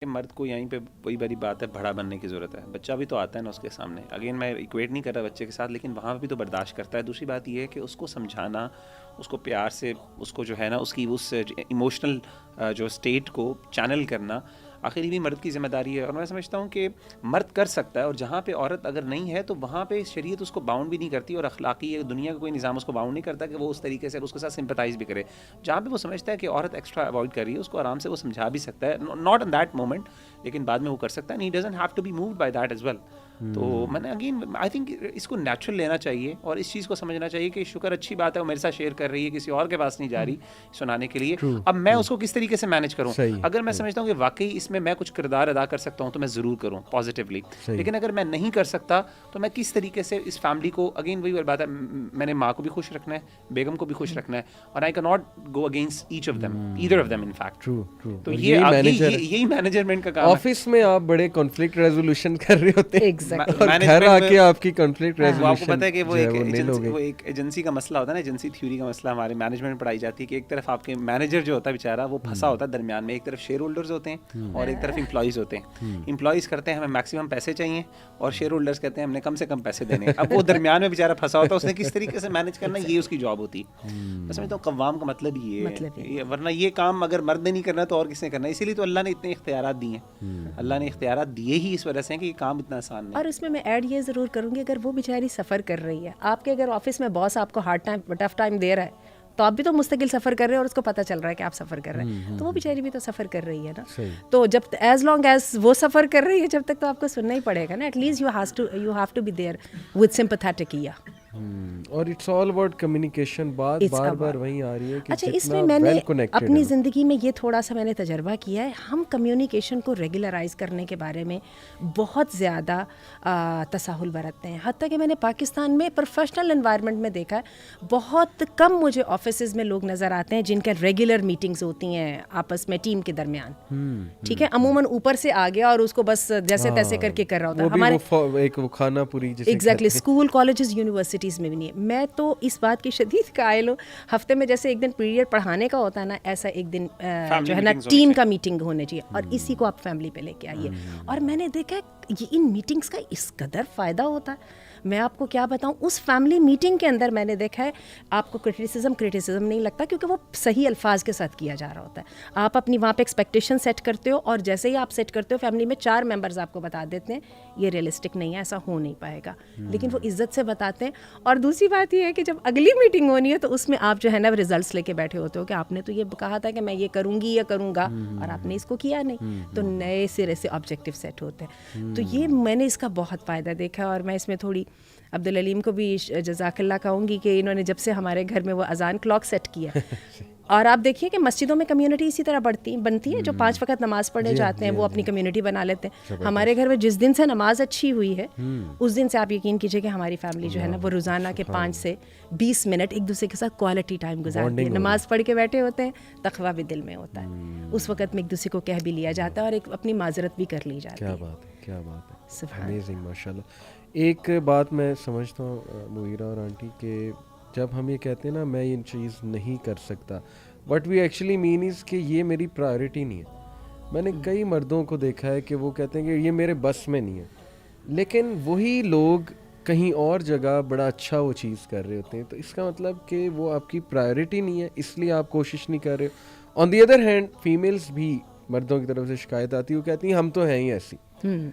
کہ مرد کو یہیں پہ وہی بڑی بات ہے بڑا بننے کی ضرورت ہے. بچہ بھی تو آتا ہے نا اس کے سامنے, اگین میں ایکویٹ نہیں کر رہا بچے کے ساتھ, لیکن وہاں بھی تو برداشت کرتا ہے. دوسری بات یہ ہے کہ اس کو سمجھانا, اس کو پیار سے اس کو جو ہے نا اس کی اس ایموشنل جو اسٹیٹ کو چینل کرنا, آخر یہ بھی مرد کی ذمہ داری ہے. اور میں سمجھتا ہوں کہ مرد کر سکتا ہے, اور جہاں پہ عورت اگر نہیں ہے تو وہاں پہ شریعت اس کو باؤنڈ بھی نہیں کرتی, اور اخلاقی دنیا کا کوئی نظام اس کو باؤنڈ نہیں کرتا کہ وہ اس طریقے سے اس کے ساتھ سمپتھائز بھی کرے. جہاں پہ وہ سمجھتا ہے کہ عورت ایکسٹرا اوائڈ کر رہی ہے, اس کو آرام سے وہ سمجھا بھی سکتا ہے, ناٹ ان دیٹ مومنٹ, لیکن بعد میں وہ کر سکتا ہے. And he doesn't have to be moved by that as well. تو میں نے اگین آئی تھنک اس کو نیچرل لینا چاہیے, اور اس چیز کو سمجھنا چاہیے کہ شکر اچھی بات ہے وہ میرے ساتھ شیئر کر رہی ہے, کسی اور کے پاس نہیں جا رہی سنانے کے لیے. اب میں اس کو کس طریقے سے مینیج کروں؟ اگر میں سمجھتا ہوں کہ واقعی اس میں کچھ کردار ادا کر سکتا ہوں تو میں ضرور کروں پازیٹیولی, لیکن اگر میں نہیں کر سکتا تو میں کس طریقے سے اس فیملی کو, اگین وہی بات ہے, میں نے ماں کو بھی خوش رکھنا ہے, بیگم کو بھی خوش رکھنا ہے, اور I can not go against each of them, either of them in fact. تو یہی مینجمنٹ کا کام ہے. آفس میں آپ بڑے کانفلکٹ ریزولوشن کر رہے ہوتے ہیں, اور گھر آ کے آپ کی کانفلکٹ ریزولوشن, آپ کو پتہ ہے کہ وہ ایک ایجنسی کا مسئلہ ہوتا ہے نا, ایجنسی تھیوری کا مسئلہ ہمارے مینجمنٹ میں پڑھائی جاتی ہے کہ ایک طرف آپ کے مینیجر جو ہوتا ہے بیچارہ وہ پھنسا ہوتا ہے درمیان میں, ایک طرف شیئر ہولڈرز ہوتے ہیں اور ایک طرف امپلائیز ہوتے ہیں. امپلائیز کرتے ہیں ہمیں میکسیمم پیسے چاہیے, اور شیئر ہولڈرز کہتے ہیں ہم نے کم سے کم پیسے دینے ہیں. اب وہ درمیان میں بیچارہ پھنسا ہوتا ہے, اس نے کس طریقے سے مینیج کرنا ہے, یہ اس کی جاب ہوتی ہے. میں سمجھتا ہوں قوام کا مطلب یہ ہے, ورنہ یہ کام اگر مرد نے نہیں کرنا تو اور کس نے کرنا ہے. اسی لیے تو اللہ نے اتنے اختیارات دیے ہیں, اللہ نے اختیارات دیے ہی اس وجہ سے کہ یہ کام اتنا آسان نہیں. اور اس میں ایڈ یہ ضرور کروں گی, اگر وہ بیچاری سفر کر رہی ہے, آپ کے اگر آفس میں باس آپ کو ہارڈ ٹائم ٹف ٹائم دے رہا ہے, تو آپ بھی تو مستقل سفر کر رہے ہیں اور اس کو پتہ چل رہا ہے کہ آپ سفر کر رہے ہیں, تو وہ بیچاری بھی تو سفر کر رہی ہے نا. تو جب ایز لانگ ایز وہ سفر کر رہی ہے جب تک تو آپ کو سننا ہی پڑے گا نا. At least you have to be there with sympathetic. اور اٹس آل اباؤٹ کمیونیکیشن. بات بار بار وہیں آ رہی ہے کہ اچھا, اس میں میں نے اپنی زندگی میں یہ تھوڑا سا میں نے تجربہ کیا ہے, ہم کمیونیکیشن کو ریگولرائز کرنے کے بارے میں بہت زیادہ تساہل برتتے ہیں. حتیٰ کہ میں نے پاکستان میں پروفیشنل انوائرمنٹ میں دیکھا ہے, بہت کم مجھے آفیسز میں لوگ نظر آتے ہیں جن کے ریگولر میٹنگز ہوتی ہیں آپس میں ٹیم کے درمیان. ٹھیک ہے, عموماً اوپر سے آ گیا اور اس کو بس جیسے تیسے کر کے کر رہا ہوتا ہے. ہمارے ایک کھانا پوری ایگزیکٹلی اسکول کالجز یونیورسٹیز میں بھی نہیں ہے. میں تو اس بات کی شدید قائل ہوں, ہفتے میں جیسے ایک دن پیریڈ پڑھانے کا ہوتا ہے نا, ایسا ایک دن جو ہے نا ٹیم کا میٹنگ ہونا چاہیے, اور اسی کو آپ فیملی پہ لے کے آئیے. اور میں نے دیکھا یہ ان میٹنگس کا اس قدر فائدہ ہوتا ہے, میں آپ کو کیا بتاؤں. اس فیملی میٹنگ کے اندر میں نے دیکھا ہے آپ کو کرٹیسزم نہیں لگتا, کیونکہ وہ صحیح الفاظ کے ساتھ کیا جا رہا ہوتا ہے. آپ اپنی وہاں پہ ایکسپیکٹیشن سیٹ کرتے ہو, اور جیسے ہی آپ سیٹ کرتے ہو فیملی میں 4 ممبرز آپ کو بتا دیتے ہیں یہ ریئلسٹک نہیں ہے, ایسا ہو نہیں پائے گا, لیکن وہ عزت سے بتاتے ہیں. اور دوسری بات یہ ہے کہ جب اگلی میٹنگ ہونی ہے تو اس میں آپ جو ہے نا ریزلٹس لے کے بیٹھے ہوتے ہو کہ آپ نے تو یہ کہا تھا کہ میں یہ کروں گی یا کروں گا, اور آپ نے اس کو کیا نہیں, تو نئے سرے سے آبجیکٹیو سیٹ ہوتے ہیں. تو یہ میں نے اس کا بہت فائدہ دیکھا. اور میں اس میں تھوڑی عبدالعلیم کو بھی جزاک اللہ کہوں گی کہ انہوں نے جب سے ہمارے گھر میں وہ اذان کلاک سیٹ کیا, اور آپ دیکھیے کہ مسجدوں میں کمیونٹی اسی طرح بنتی ہے, جو 5 وقت نماز پڑھنے جاتے ہیں وہ اپنی کمیونٹی بنا لیتے ہیں. ہمارے گھر میں جس دن سے نماز اچھی ہوئی ہے اس دن سے آپ یقین کیجیے کہ ہماری فیملی جو ہے نا وہ روزانہ کے 5 سے 20 منٹ ایک دوسرے کے ساتھ کوالٹی ٹائم گزارتی ہے. نماز پڑھ کے بیٹھے ہوتے ہیں, تقویٰ بھی دل میں ہوتا ہے, اس وقت میں ایک دوسرے کو کہہ بھی لیا جاتا ہے اور ایک اپنی معذرت بھی کر لی جاتی ہے. کیا بات ہے, امیزنگ, ماشاء اللہ. ایک بات میں سمجھتا ہوں مغیرہ اور آنٹی, کہ جب ہم یہ کہتے ہیں نا میں یہ چیز نہیں کر سکتا, وٹ وی ایکچولی مین از کہ یہ میری پرائرٹی نہیں ہے. میں نے کئی مردوں کو دیکھا ہے کہ وہ کہتے ہیں کہ یہ میرے بس میں نہیں ہے, لیکن وہی لوگ کہیں اور جگہ بڑا اچھا وہ چیز کر رہے ہوتے ہیں. تو اس کا مطلب کہ وہ آپ کی پرائرٹی نہیں ہے, اس لیے آپ کوشش نہیں کر رہے. آن دی ادر ہینڈ فیمیلز بھی, مردوں کی طرف سے شکایت آتی ہے, وہ کہتی ہیں ہم تو ہیں ہی ایسی,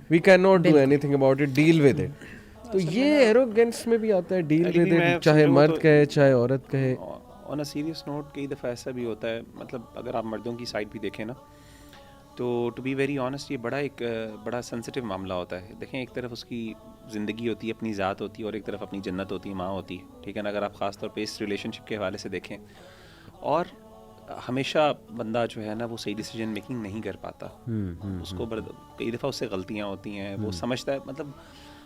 we cannot do anything about it, deal with it. تو یہ ایروگینس میں بھی آتا ہے, ڈیل ود اٹ, چاہے مرد کہے چاہے عورت کہے. آن اے سیریس نوٹ کئی دفعہ ایسا بھی ہوتا ہے, مطلب اگر آپ مردوں کی سائڈ بھی دیکھیں نا, تو ٹو بی ویری آنیسٹ یہ بڑا سینسٹیو معاملہ ہوتا ہے. دیکھیں ایک طرف اس کی زندگی ہوتی ہے, اپنی ذات ہوتی ہے, اور ایک طرف اپنی جنت ہوتی ہے, ماں ہوتی ہے, ٹھیک ہے نا. اگر آپ خاص طور پہ اس ریلیشن شپ کے حوالے سے دیکھیں, اور ہمیشہ بندہ جو ہے نا وہ صحیح ڈیسیجن میکنگ نہیں کر پاتا, اس کو کئی دفعہ اس سے غلطیاں ہوتی ہیں, وہ سمجھتا ہے مطلب,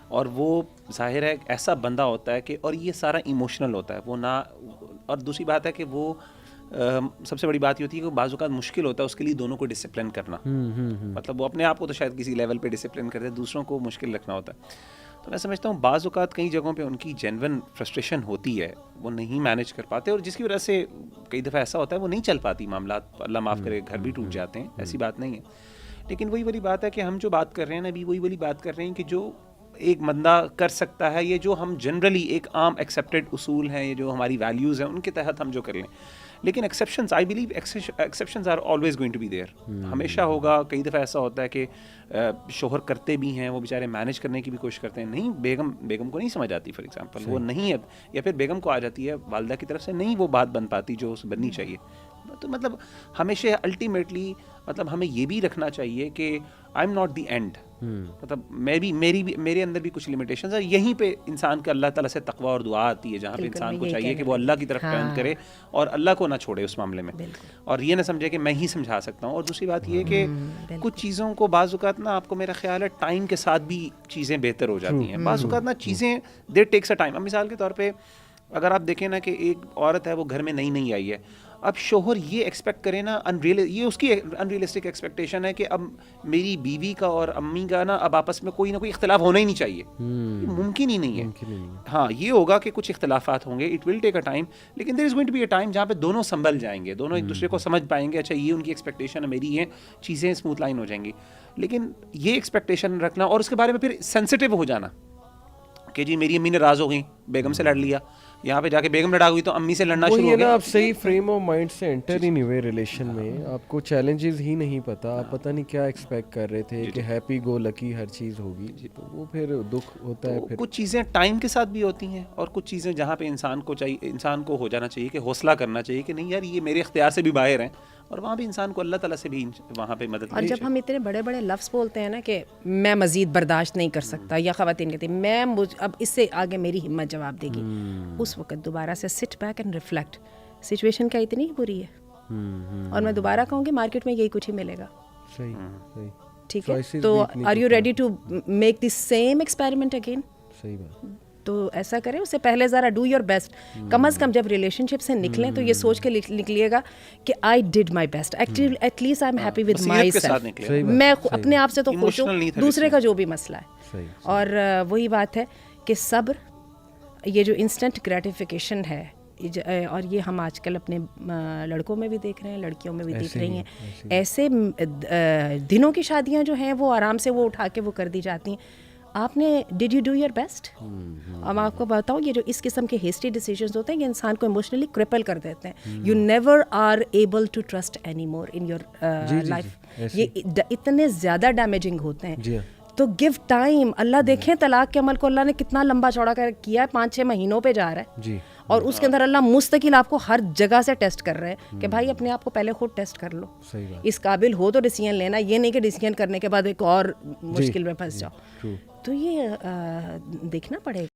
اور وہ ظاہر ہے ایسا بندہ ہوتا ہے کہ, اور یہ سارا ایموشنل ہوتا ہے وہ نہ. اور دوسری بات ہے کہ وہ سب سے بڑی بات یہ ہوتی ہے کہ بعض اوقات مشکل ہوتا ہے اس کے لیے دونوں کو ڈسپلن کرنا. مطلب وہ اپنے آپ کو تو شاید کسی لیول پہ ڈسپلن کرتے ہیں, دوسروں کو مشکل رکھنا ہوتا ہے. تو میں سمجھتا ہوں بعض اوقات کئی جگہوں پہ ان کی جینون فرسٹریشن ہوتی ہے, وہ نہیں مینیج کر پاتے, اور جس کی وجہ سے کئی دفعہ ایسا ہوتا ہے وہ نہیں چل پاتی معاملات, اللہ معاف کرے گھر بھی ٹوٹ جاتے ہیں, ایسی بات نہیں ہے. لیکن وہی والی بات ہے کہ ہم جو بات کر رہے ہیں نا ابھی وہی والی بات کر رہے ہیں کہ جو ایک بندہ کر سکتا ہے, یہ جو ہم جنرلی ایک عام ایکسیپٹیڈ اصول ہیں, یہ جو ہماری ویلیوز ہیں ان کے تحت ہم جو کر لیں. لیکن exceptions, I believe exceptions are always going to be there, ہمیشہ ہوگا. کئی دفعہ ایسا ہوتا ہے کہ شوہر کرتے بھی ہیں, وہ بیچارے مینیج کرنے کی بھی کوشش کرتے ہیں, نہیں بیگم کو نہیں سمجھ آتی فار ایگزامپل, وہ نہیں ہے, یا پھر بیگم کو آ جاتی ہے والدہ کی طرف سے, نہیں وہ بات بن پاتی جو بننی چاہیے. تو مطلب ہمیشہ الٹیمیٹلی مطلب ہمیں یہ بھی رکھنا چاہیے کہ I am not the end, مطلب میرے اندر بھی کچھ لمیٹیشنز ہیں. یہیں پہ انسان کا اللہ تعالیٰ سے تقوی اور دعا آتی ہے, جہاں پہ انسان کو چاہیے کہ وہ اللہ کی طرف ٹرن کرے اور اللہ کو نہ چھوڑے اس معاملے میں, اور یہ نہ سمجھے کہ میں ہی سمجھا سکتا ہوں. اور دوسری بات یہ کہ کچھ چیزوں کو بعض اوقات نا, آپ کو میرا خیال ہے ٹائم کے ساتھ بھی چیزیں بہتر ہو جاتی ہیں. بعض اوقات نا چیزیں دیر ٹیکس اے ٹائم. اب مثال کے طور پہ اگر آپ دیکھیں نا کہ ایک عورت ہے, وہ گھر میں نئی آئی ہے, اب شوہر یہ ایکسپیکٹ کرے نا, یہ اس کی انریلسٹک ایکسپیکٹیشن ہے کہ اب میری بیوی کا اور امی کا نا اب آپس میں کوئی نہ کوئی اختلاف ہونا ہی نہیں چاہیے. ممکن ہی نہیں ہے. ہاں یہ ہوگا کہ کچھ اختلافات ہوں گے, it will take a time, لیکن there is going to be a time جہاں پہ دونوں سنبھل جائیں گے, دونوں ایک دوسرے کو سمجھ پائیں گے, اچھا یہ ان کی ایکسپیکٹیشن ہے, میری یہ چیزیں اسموتھ لائن ہو جائیں گی. لیکن یہ ایکسپیکٹیشن رکھنا اور اس کے بارے میں پھر سینسٹیو ہو جانا کہ جی میری امی ناراض ہو گئی, بیگم سے لڑ لیا, یہاں پہ جا کے بیگم لڑا ہوئی تو امی سے لڑنا شروع ہو گیا. آپ صحیح فریم آف مائنڈ سے انٹر ہی نہیں ہوئے ریلیشن میں, آپ کو چیلنجز ہی نہیں پتا, آپ پتہ نہیں کیا ایکسپیکٹ کر رہے تھے کہ ہیپی گو لکی ہر چیز ہوگی, تو وہ پھر دکھ ہوتا ہے. پھر کچھ چیزیں ٹائم کے ساتھ بھی ہوتی ہیں, اور کچھ چیزیں جہاں پہ انسان کو ہو جانا چاہیے کہ حوصلہ کرنا چاہیے کہ نہیں یار یہ میرے اختیار سے بھی باہر ہیں, اور وہاں بھی انسان کو اللہ تعالیٰ سے بھی وہاں پہ مدد. اور جب ہم اتنے بڑے بڑے لفظ بولتے ہیں نا کہ میں مزید برداشت نہیں کر سکتا, یا خواتین کہتی ہیں میں اب اس سے آگے میری ہمت جواب دے گی, اس وقت دوبارہ سے سٹ بیک اینڈ ریفلیکٹ, سچویشن کیا اتنی بری ہے, اور میں دوبارہ کہوں گی مارکیٹ میں یہی کچھ ہی ملے گا. صحیح ٹھیک ہے, تو are you ready to make the same experiment again. صحیح بات. تو ایسا کریں, اس سے پہلے ذرا ڈو یور بیسٹ. کم از کم جب ریلیشن شپ سے نکلیں تو یہ سوچ کے نکلیے گا کہ I did my best, at least I am happy with myself, میں اپنے آپ سے تو خوش ہوں, دوسرے کا جو بھی مسئلہ ہے. اور وہی بات ہے کہ صبر, یہ جو انسٹنٹ گریٹیفیکیشن ہے, اور یہ ہم آج کل اپنے لڑکوں میں بھی دیکھ رہے ہیں, لڑکیوں میں بھی دیکھ رہی ہیں, ایسے دنوں کی شادیاں جو ہیں وہ آرام سے وہ اٹھا کے وہ کر دی جاتی ہیں. آپ نے did you do your best. اب آپ کو بتاؤں یہ جو اس قسم کے ہیسٹی ڈیسیجنز ہوتے ہیں یہ انسان کو ایموشنلی کرپل کر دیتے ہیں. You never are able to trust anymore in your life. یہ اتنے زیادہ ڈیمیجنگ ہوتے ہیں. تو گیو ٹائم. اللہ دیکھیں طلاق کے عمل کو اللہ نے کتنا لمبا چوڑا کر کیا ہے, 5-6 مہینوں پہ جا رہا ہے, اور اس کے اندر اللہ مستقل آپ کو ہر جگہ سے ٹیسٹ کر رہے ہیں کہ بھائی اپنے آپ کو پہلے خود ٹیسٹ کر لو, اس قابل ہو تو ڈیسیجن لینا, یہ نہیں کہ ڈیسیجن کرنے کے بعد ایک اور مشکل میں پھنس جاؤ. تو یہ دیکھنا پڑے گا.